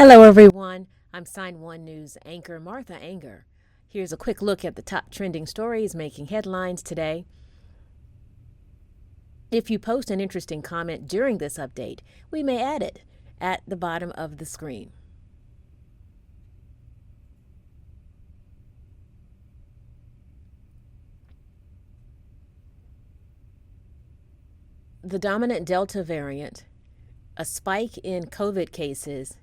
Hello, everyone. I'm Sign1News anchor Martha Anger. Here's a quick look at the top trending stories making headlines today. If you post an interesting comment during this update, we may add it at the bottom of the screen. The dominant Delta variant, a spike in COVID cases,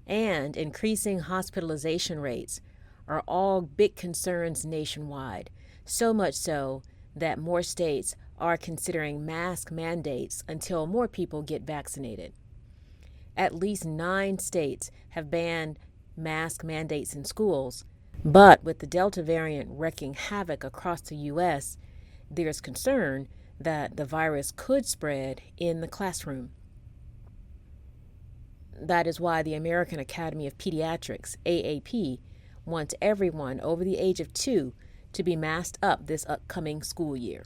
and increasing hospitalization rates are all big concerns nationwide, so much so that more states are considering mask mandates until more people get vaccinated. At least 9 states have banned mask mandates in schools, but with the Delta variant wreaking havoc across the U.S., there's concern that the virus could spread in the classroom. That is why the American Academy of Pediatrics, AAP, wants everyone over the age of 2 to be masked up this upcoming school year.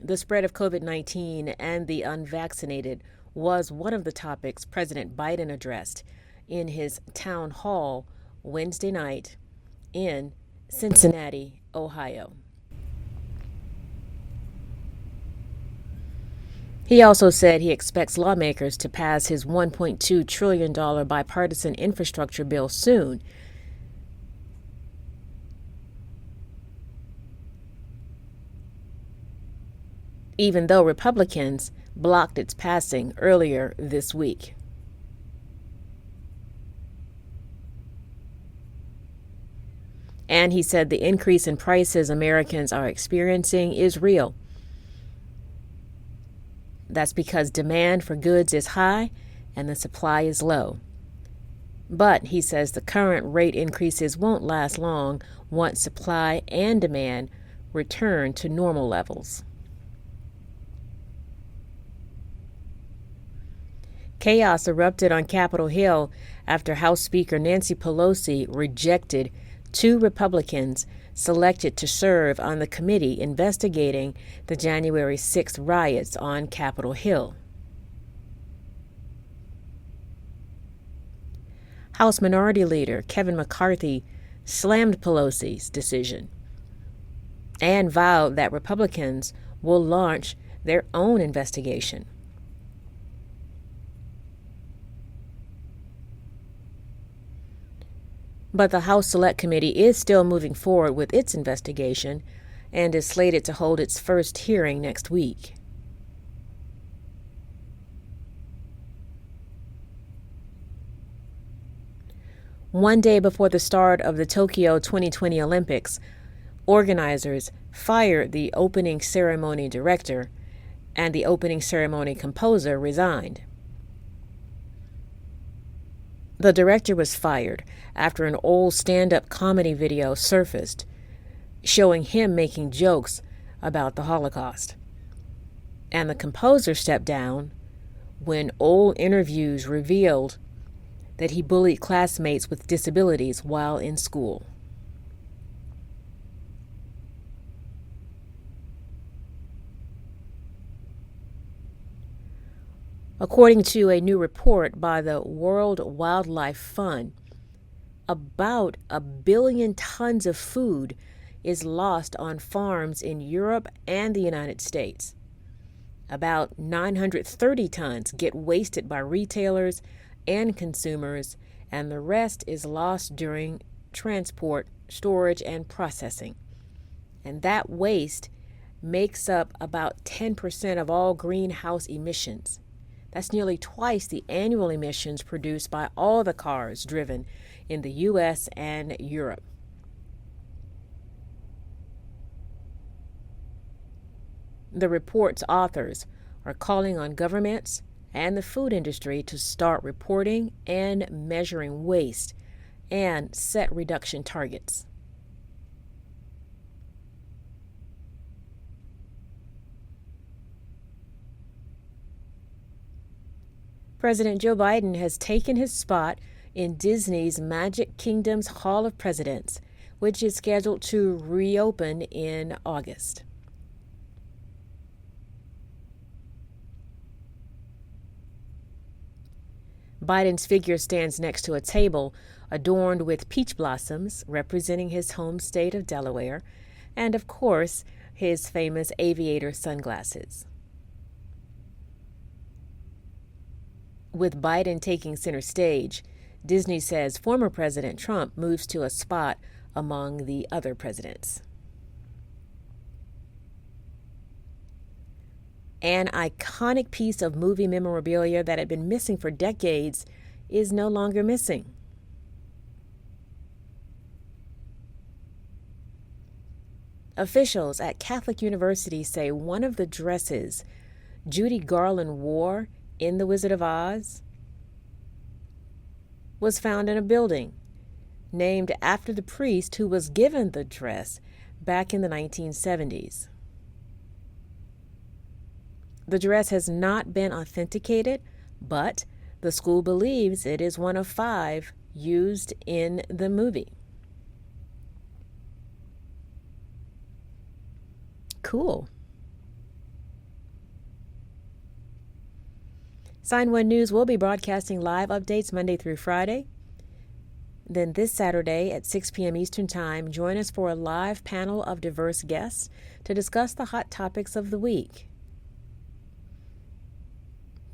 The spread of COVID-19 and the unvaccinated was one of the topics President Biden addressed in his town hall Wednesday night in Cincinnati, Ohio. He also said he expects lawmakers to pass his $1.2 trillion bipartisan infrastructure bill soon. Even though Republicans blocked its passing earlier this week. And he said the increase in prices Americans are experiencing is real. That's because demand for goods is high and the supply is low. But he says the current rate increases won't last long once supply and demand return to normal levels. Chaos erupted on Capitol Hill after House Speaker Nancy Pelosi rejected 2 Republicans selected to serve on the committee investigating the January 6th riots on Capitol Hill. House Minority Leader Kevin McCarthy slammed Pelosi's decision and vowed that Republicans will launch their own investigation. But the House Select Committee is still moving forward with its investigation and is slated to hold its first hearing next week. One day before the start of the Tokyo 2020 Olympics, organizers fired the opening ceremony director, and the opening ceremony composer resigned. The director was fired after an old stand-up comedy video surfaced showing him making jokes about the Holocaust. And the composer stepped down when old interviews revealed that he bullied classmates with disabilities while in school. According to a new report by the World Wildlife Fund, about 1 billion tons of food is lost on farms in Europe and the United States. About 930 tons get wasted by retailers and consumers, and the rest is lost during transport, storage, and processing. And that waste makes up about 10% of all greenhouse emissions. That's nearly twice the annual emissions produced by all the cars driven in the U.S. and Europe. The report's authors are calling on governments and the food industry to start reporting and measuring waste and set reduction targets. President Joe Biden has taken his spot in Disney's Magic Kingdom's Hall of Presidents, which is scheduled to reopen in August. Biden's figure stands next to a table adorned with peach blossoms representing his home state of Delaware, and of course, his famous aviator sunglasses. With Biden taking center stage, Disney says former President Trump moves to a spot among the other presidents. An iconic piece of movie memorabilia that had been missing for decades is no longer missing. Officials at Catholic University say one of the dresses Judy Garland wore in The Wizard of Oz was found in a building named after the priest who was given the dress back in the 1970s. The dress has not been authenticated, but the school believes it is one of 5 used in the movie. Cool. Sign1News will be broadcasting live updates Monday through Friday. Then this Saturday at 6 p.m. Eastern Time, join us for a live panel of diverse guests to discuss the hot topics of the week.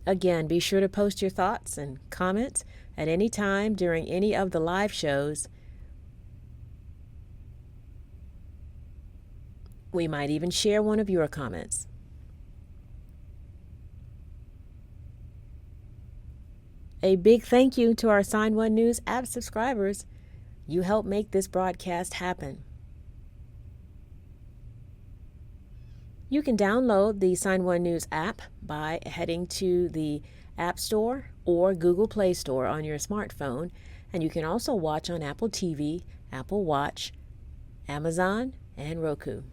Again, be sure to post your thoughts and comments at any time during any of the live shows. We might even share one of your comments. A big thank you to our Sign1News app subscribers. You help make this broadcast happen. You can download the Sign1News app by heading to the App Store or Google Play Store on your smartphone, and you can also watch on Apple TV, Apple Watch, Amazon, and Roku.